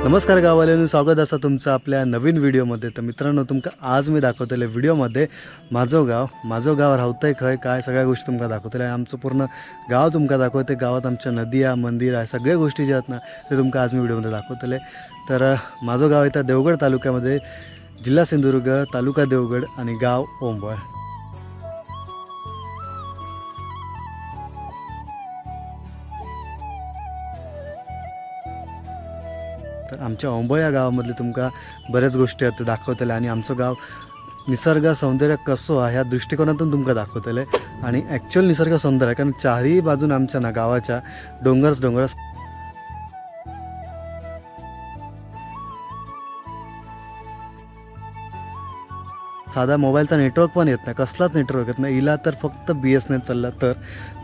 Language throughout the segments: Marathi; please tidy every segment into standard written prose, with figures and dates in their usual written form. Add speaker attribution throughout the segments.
Speaker 1: नमस्कार गाववाल्यांनो, स्वागत असा तुमचं आपल्या नवीन व्हिडिओमध्ये। तर मित्रांनो, तुमका आज मी दाखवतले व्हिडिओमध्ये माझं गाव राहतंय खय काय सगळ्या गोष्टी तुमका दाखवतले। आमचं पूर्ण गाव तुमका दाखवते। गावात आमच्या नदी आहे, मंदिर आहे, सगळ्या गोष्टी ज्या आहेत ना ते तुमका आज मी व्हिडिओमध्ये दाखवतले। तर माझं गाव इथं देवगड तालुक्यामध्ये, जिल्हा सिंधुदुर्ग, तालुका देवगड आणि गाव ओंबळ। तर आमच्या ओंबळ या गावामधले तुमका बऱ्याच गोष्टी आहेत दाखवतले आणि आमचं गाव निसर्ग सौंदर्य कसं आहे ह्या दृष्टिकोनातून तुमका दाखवतले। आणि ॲक्च्युअल निसर्ग सौंदर्य कारण चारही बाजून आमच्या ना गावाच्या डोंगर साधा मोबाईलचा नेटवर्क पण येत नाही, कसलाच नेटवर्क येत नाही। इला तर फक्त BSNL चालला तर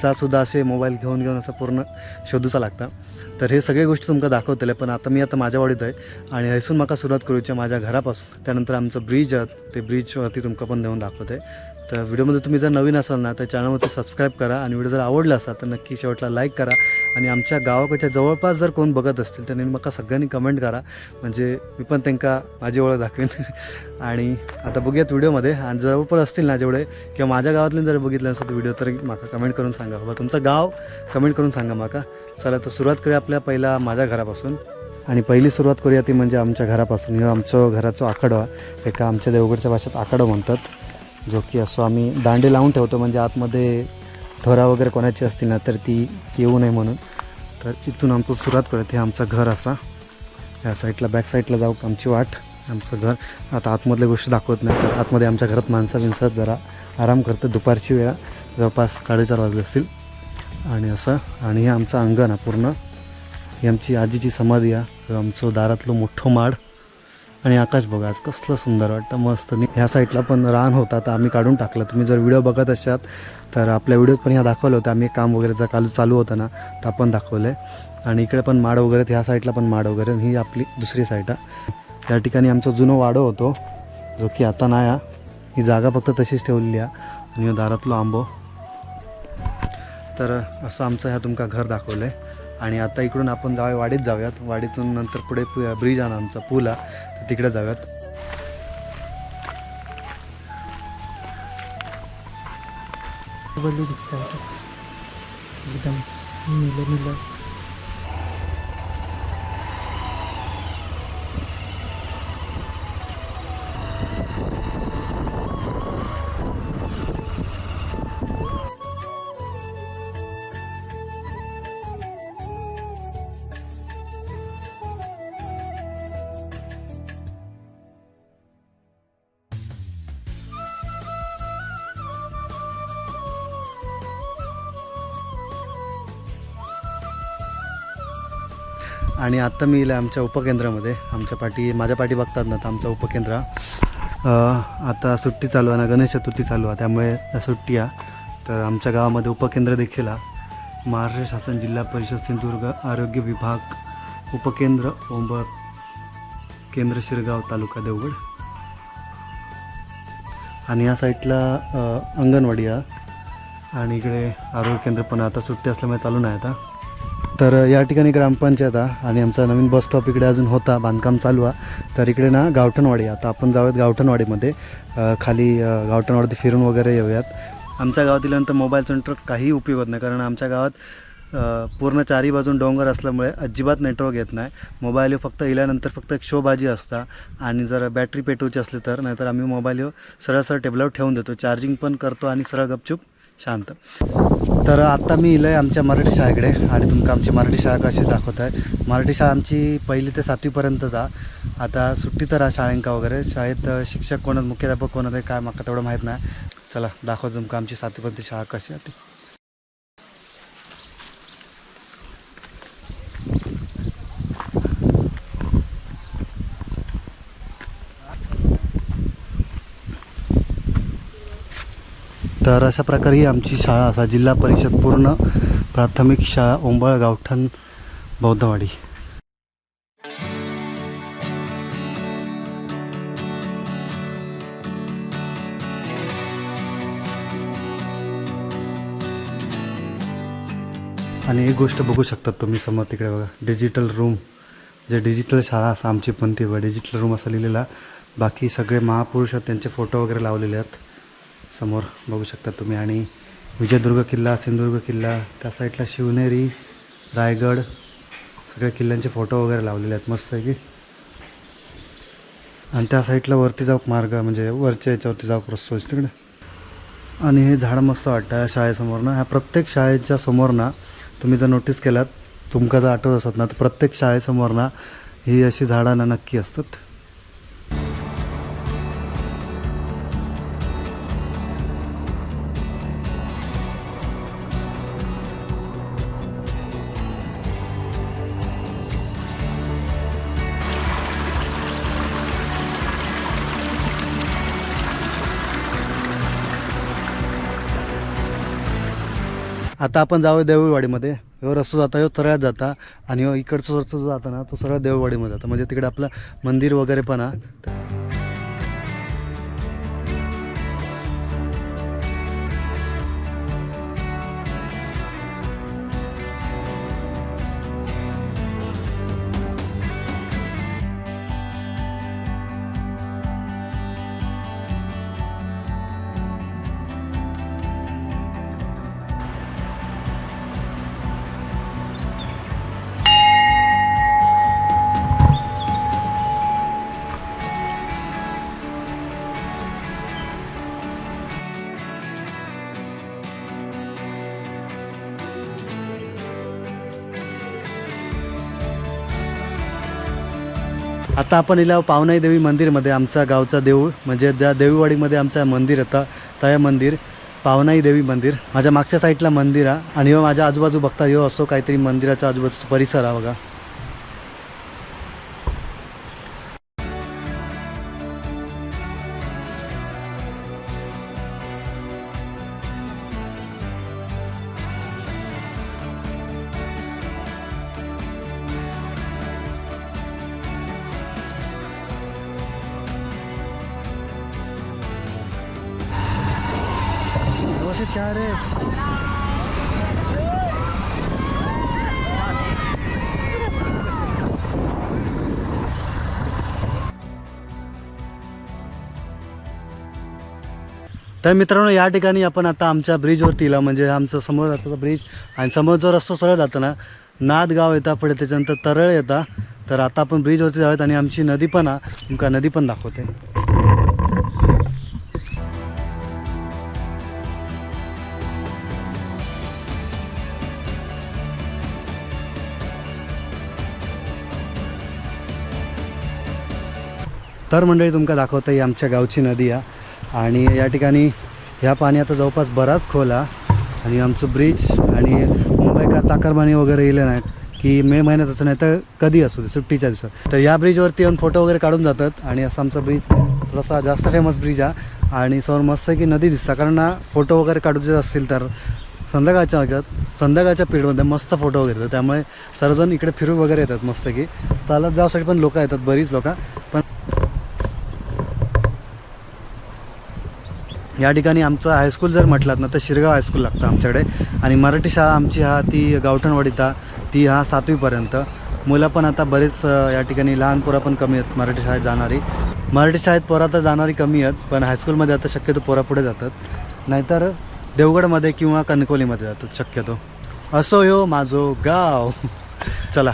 Speaker 1: चासुद्धा असे मोबाईल घेऊन असं पूर्ण शोधूचा लागता। तर हे सगळे गोष्टी तुमका दाखवतले। पण आता मी माझ्या वाडीत आहे आणि हयसून माका सुरुवात करूची माझ्या घरापासून। त्यानंतर आमचं ब्रिज आहे, ते ब्रिजवरती तुमका पण देऊन दाखवते। तर व्हिडिओमध्ये तुम्ही जर नवीन असाल ना तर चॅनलवरती सबस्क्राईब करा आणि व्हिडिओ जर आवडला असाल तर नक्की शेवटला लाईक करा। आणि आमच्या गावाकडच्या जवळपास जर कोण बघत असतील तर मला सगळ्यांनी कमेंट करा, म्हणजे मी पण त्यांना माझी ओळख दाखवेन। आणि आता बघूयात व्हिडिओमध्ये। आणि जवळपास असतील ना जेवढे किंवा माझ्या गावातले जर बघितलं असेल तर व्हिडिओ तर माका कमेंट करून सांगा, बाबा तुमचं गाव कमेंट करून सांगा माका। चला तर सुरुवात करूया आपल्या पहिला माझ्या घरापासून। आणि पहिली सुरुवात करूया ती म्हणजे आमच्या घरापासून। हे आमचं घराचं आकडा एका आमच्या देवगडच्या भाषेत आकडा म्हणतात, जो की असं आम्ही दांडे लावून ठेवतो, म्हणजे आतमध्ये ढोरा वगैरे कोणाची असतील ना तर ती येऊ नये म्हणून। तर इथून आमचं सुरुवात करत हे आमचं घर असा, ह्या साईडला बॅक साईडला जाऊ आमची वाट, आमचं घर। आता आतमधल्या गोष्टी दाखवत नाही, तर आतमध्ये आमच्या घरात माणसं जरा आराम करतं, दुपारची वेळा जवळपास 4:30 वाजले असतील। आणि असं, आणि हे आमचं अंगण आहे पूर्ण, ही आमची आजीची समाधी आहे, आमचं दारातलं मोठं माड आणि आकाश बघा आज कसलं सुंदर वाटतं, मस्त। ह्या साईडला पण रान होता, तर आम्ही काढून टाकलं। तुम्ही जर व्हिडिओ बघत असाल तर आपल्या व्हिडिओत पण ह्या दाखवलं होतं, आम्ही काम वगैरे जर चालू होतं ना तर आपण दाखवलं आहे। आणि इकडे पण माड वगैरे, ह्या साईडला पण माड वगैरे, ही आपली दुसरी साईड आहे। त्या ठिकाणी आमचं जुनं वाडं होतो, जो की आता नाही आहे, ही जागा फक्त तशीच ठेवलेली आहे। आणि दारातलं आंबो। तर असं आमचं ह्या तुमका घर दाखवलं आहे। आणि आता इकडून आपण वाडीत जाऊयात, वाडीतून नंतर पुढे ब्रिज आहे आमचा, पूल आहे, तर तिकडे जाऊयात। एकदम नीलं आणि आत्ता मी येईल आमच्या उपकेंद्रामध्ये। माझ्या पाठी बघतात ना तर आमचं उपकेंद्र आता सुट्टी चालू आहे ना, गणेश चतुर्थी चालू आहे, त्यामुळे सुट्टी आहे। तर आमच्या गावामध्ये उपकेंद्र देखील आहे, महाराष्ट्र शासन जिल्हा परिषद सिंधुदुर्ग आरोग्य विभाग उपकेंद्र ओंबळ केंद्र शिरगाव तालुका देवगड। आणि या साईडला अंगणवाडी आहे आणि इकडे आरोग्य केंद्र पण आता सुट्टी असल्यामुळे चालू नाही आता। तर या ठिकाणी ग्रामपंचायत आहे आणि आमचा नवीन बस स्टॉप इकडे अजून होता, बांधकाम चालू आहे। तर इकडे ना गावठणवाडी, आता आपण जाऊयात गावठणवाडीमध्ये, खाली गावठणवाडीत फिरून वगैरे येऊयात। आमच्या गावात इल्यानंतर मोबाईलचा नेटवर्क काही उपयोग नाही, कारण आमच्या गावात पूर्ण चारी बाजून डोंगर असल्यामुळे अजिबात नेटवर्क येत नाही। मोबाईल फक्त इल्यानंतर फक्त एक शोबाजी असता, आणि जर बॅटरी पेटवायची असली तर, नाहीतर आम्ही मोबाईल सरळ टेबलावर ठेवून देतो, चार्जिंग पण करतो आणि सरळ गपचूप शांत। तर आता मी इलं आहे आमच्या मराठी शाळेकडे आणि तुमका आमची मराठी शाळा कशी दाखवत आहे। मराठी शाळा आमची 1ली ते 7वीपर्यंतच आहे। आता सुट्टी तर शाळेंका वगैरे, शाळेत शिक्षक कोण, मुख्याध्यापक कोण आहे काय माका तेवढं माहीत नाही। चला दाखवतो तुमका आमची 7वीपर्यंत शाळा कशी आहे ती। तर अशा प्रकारे ही आमची शाळा असा, जिल्हा परिषद पूर्ण प्राथमिक शाळा ओंबळ गावठण बौद्धवाडी। आणि एक गोष्ट बघू शकता तुम्ही समोर तिकडे बघा, डिजिटल रूम जे डिजिटल शाळा असा आमची पण ती डिजिटल रूम असा लिहिलेला. बाकी सगळे महापुरुष आहेत त्यांचे फोटो वगैरे लावलेले आहेत समोर बघू शकता तुम्ही. आणि विजयदुर्ग किल्ला, सिंधुदुर्ग किल्ला, त्या साईडला शिवनेरी, रायगड, सगळ्या किल्ल्यांचे फोटो वगैरे लावलेले आहेत मस्त आहे की. आणि त्या साईडला वरती जाऊक मार्ग म्हणजे वरच्या याच्यावरती जाऊक रस्तो आहे तिकडे. आणि हे झाड मस्त वाटतं या शाळेसमोर ना. ह्या प्रत्येक शाळेच्या समोर ना तुम्ही जर नोटीस केलात, तुमका जर आठवत असत ना, तर प्रत्येक शाळेसमोर ना ही अशी झाडं ना नक्की असतात. आता आपण जाऊया देऊळवाडीमध्ये. ह्यो रस्ता जाता, ह्यो तळ्यात जाता आणि ह्यो इकडचा रस्ता जो जाता ना तो सरळ देऊळवाडीमध्ये जातो. म्हणजे तिकडे आपलं मंदिर वगैरे पण आहे. आता आपण इला पावनाई देवी मंदिरमध्ये, आमच्या गावचा देऊळ म्हणजे ज्या देवीवाडीमध्ये आमचं मंदिर येतं त्या मंदिर पावनाई देवी मंदिर. माझ्या मागच्या साईडला मंदिर आहे आणि ह्यो माझ्या आजूबाजू बघता ह्यो असो काहीतरी मंदिराच्या आजूबाजूचा परिसर आहे बघा. क्या रे तर मित्रांनो, या ठिकाणी आपण आता आमच्या ब्रिजवरती इला म्हणजे आमचं समोर जातो ब्रिज आणि समोर जो रस्ता सरळ जातो ना नादगाव येता पुढे त्याच्यानंतर तरळ येता. तर आता आपण ब्रिजवरती जाऊयात आणि आमची नदी पण आहे, तुमका नदी पण दाखवते. तर मंडळी तुमका दाखवता ही आमच्या गावची नदी आहे आणि या ठिकाणी ह्या पाणी आता जवळपास बराच खोल आहे. आणि आमचं ब्रिज आणि मुंबईकर चाकरमानी वगैरे येले नाहीत की मे महिन्यात असं नाही तर कधी असू दे सुट्टीच्या दिवसात तर या ब्रिजवरती येऊन फोटो वगैरे काढून जातात. आणि असं आमचा ब्रिज थोडासा जास्त फेमस ब्रिज आहे आणि समोर मस्त की नदी दिसतं. कारण ना फोटो वगैरे काढूचे असतील तर संध्याकाळच्या पिरियडमध्ये मस्त फोटो वगैरे येतात. त्यामुळे सर्वजण इकडे फिरू वगैरे येतात मस्त की. चालत जाण्यासाठी पण लोक येतात, बरीच लोक. पण या ठिकाणी आमचं हायस्कूल जर म्हटलात ना तर शिरगाव हायस्कूल लागतं आमच्याकडे. आणि मराठी शाळा आमची ती गावठणवाडीत ती 7वीपर्यंत. मुलं पण आता बरेच या ठिकाणी लहान पोरं पण कमी आहेत मराठी शाळेत जाणारी. मराठी शाळेत पोरं तर जाणारी कमी आहेत, पण हायस्कूलमध्ये आता शक्यतो पोरं पुढे जातात, नाहीतर देवगडमध्ये किंवा कणकवलीमध्ये जातात शक्यतो. असो ह्यो माझो गाव. चला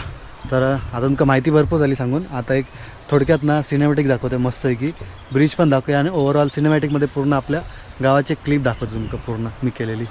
Speaker 1: तर आता तुमका माहिती भरपूर झाली सांगून. आता एक थोडक्यात ना सिनेमॅटिक दाखवते मस्त आहे की. ब्रिज पण दाखवूया आणि ओव्हरऑल सिनेमॅटिकमध्ये पूर्ण आपल्या गावाची क्लिप दाखवतो तुमका पूर्ण मी केलेली.